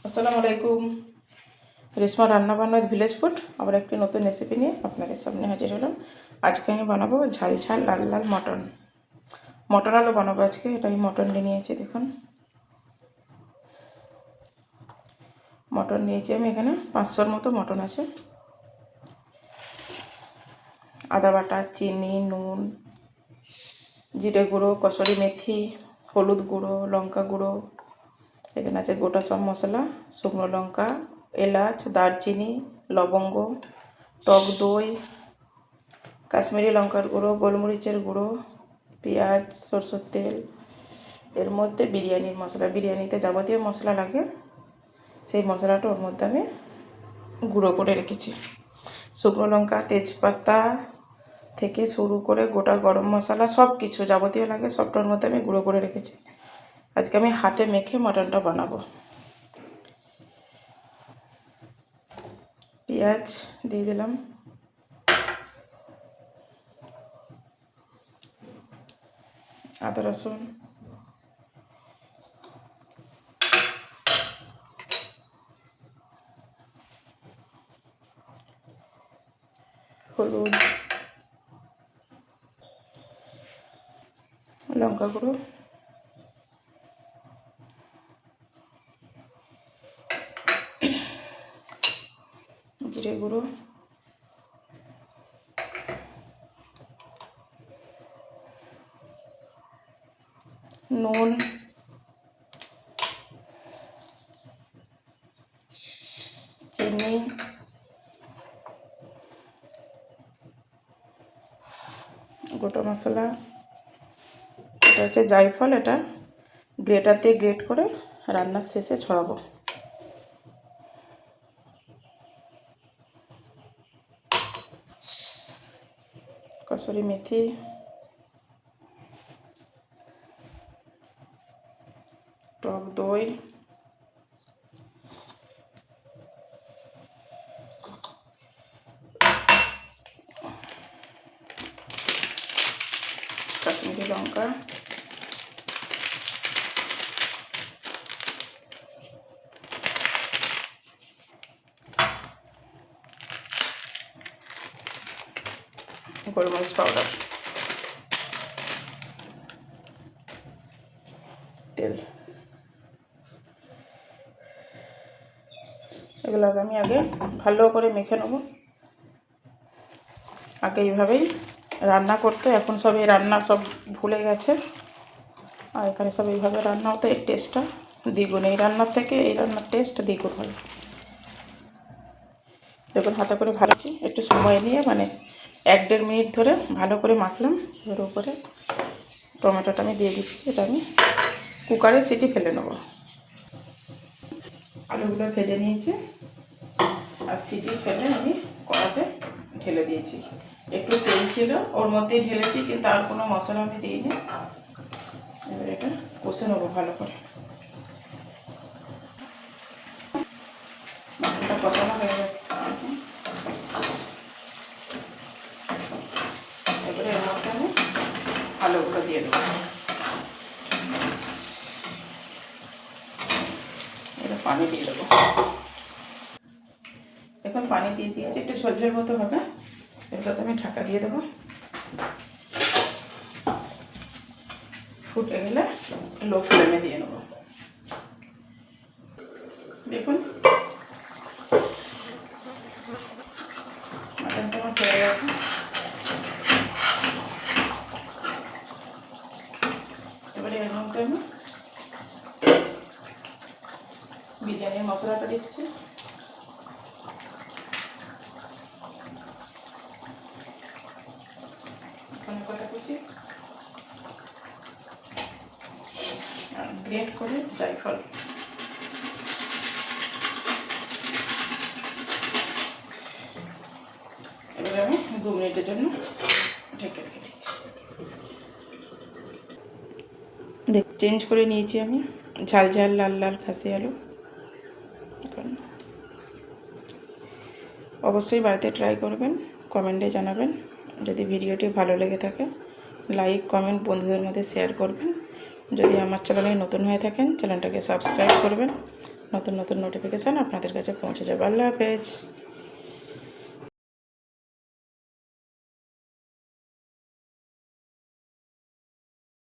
আসসালামু আলাইকুম। রেশমা রান্না বান্নার ভিলেজ ফুড আবার একটি নতুন রেসিপি নিয়ে আপনাদের সামনে হাজির হলাম। আজকে আমি বানাবো ঝাল ঝাল লাল লাল মটন আলু বানাবো আজকে। এটা আমি মটন নিয়েছি, দেখুন মটন নিয়েছি আমি এখানে 500-র মতো মটন আছে। আদা বাটা, চিনি, নুন, জিরে গুঁড়ো, কসুরি মেথি, হলুদ গুঁড়ো, লঙ্কা গুঁড়ো, এখানে আছে গোটা সব মশলা, শুকনো লঙ্কা, এলাচ, দারচিনি, লবঙ্গ, টক দই, কাশ্মীরি লঙ্কার গুঁড়ো, গোলমরিচের গুঁড়ো, পেঁয়াজ, সরষের তেল, এর মধ্যে বিরিয়ানির মশলা, বিরিয়ানিতে যাবতীয় মশলা লাগে সেই মশলাটা ওর মধ্যে আমি গুঁড়ো করে রেখেছি। শুকনো লঙ্কা, তেজপাতা থেকে শুরু করে গোটা গরম মশলা সব কিছু যাবতীয় লাগে সবটার মধ্যে আমি গুঁড়ো করে রেখেছি। আজকে আমি হাতে মেখে মটনটা বানাবো। পেঁয়াজ দিয়ে দিলাম, আদা রসুন, হলুদ, লঙ্কা গুঁড়ো, জিরে গুঁড়ো, নুন, চিনি, গোটা মশলা, এটা হচ্ছে জায়ফল, এটা গ্রেটার দিয়ে গ্রেট করে রান্নার শেষে ছড়াবো। কসুরি মেথি, টক দই, কাশ্মীরি লঙ্কা, গোলমরিচ পাউডার, তেল, এগুলোকে আমি আগে ভালো করে মেখে নেব। আগে এইভাবেই রান্না করতে, এখন সব এই রান্না সব ভুলে গেছে, আর এখানে সব এইভাবে রান্না হতো, এর টেস্টটা দ্বিগুণ, এই রান্নার থেকে এই রান্নার টেস্ট দ্বিগুণ হয়। দেখুন হাতে করে ভালোছি, একটু সময় নিয়ে 1-1.5 মিনিট ধরে ভালো করে মাখলাম। এর উপরে টমেটোটা আমি দিয়ে দিচ্ছি, এটা আমি কুকারে সিটি ফেলে নেব। আলুগুলো ভেজে নিয়েছি আর সিটি ফেলে আমি কড়াতে ঢেলে দিয়েছি। একটু তেল ছিল ওর মধ্যেই ঢেলেছি, কিন্তু আর কোনো মশলা আমি দিইনি। এবার এটা কষে নেবো ভালো করে। মশলাটা কষানো হয়ে গেছে, এবারে এর মধ্যে আমি আলুগুলো দিয়ে দেবো। এটা পানি দিয়ে দেবো। এখন পানি দিয়ে দিয়েছি, একটু ঝোলঝোল মতো হবে। এগুলোতে আমি ঢাকা দিয়ে দেবো। ফুটে গেলে লো ফ্লেমে দিয়ে নেবো। দেখুন মাটনটা আমার হয়ে গেছে। এবারে এর মধ্যে আমি বিরিয়ানির মশলাটা দিচ্ছি। ধনেপাতা কুচি, গ্রেট করে জায়ফল, এবারে আমি 2 মিনিটের জন্য ঢেকে রেখে দিচ্ছি। চেঞ্জ করে নিয়েছি আমি ঝাল ঝাল লাল লাল খাসি আলু। এখন অবশ্যই বাড়িতে ট্রাই করবেন, কমেন্টে জানাবেন। যদি ভিডিওটি ভালো লেগে থাকে লাইক কমেন্ট বন্ধুদের মধ্যে শেয়ার করবেন। যদি আমার চ্যানেলে নতুন হয়ে থাকেন চ্যানেলটাকে সাবস্ক্রাইব করবেন, নতুন নতুন নোটিফিকেশান আপনাদের কাছে পৌঁছে যাবে। আল্লাহ হাফেজ।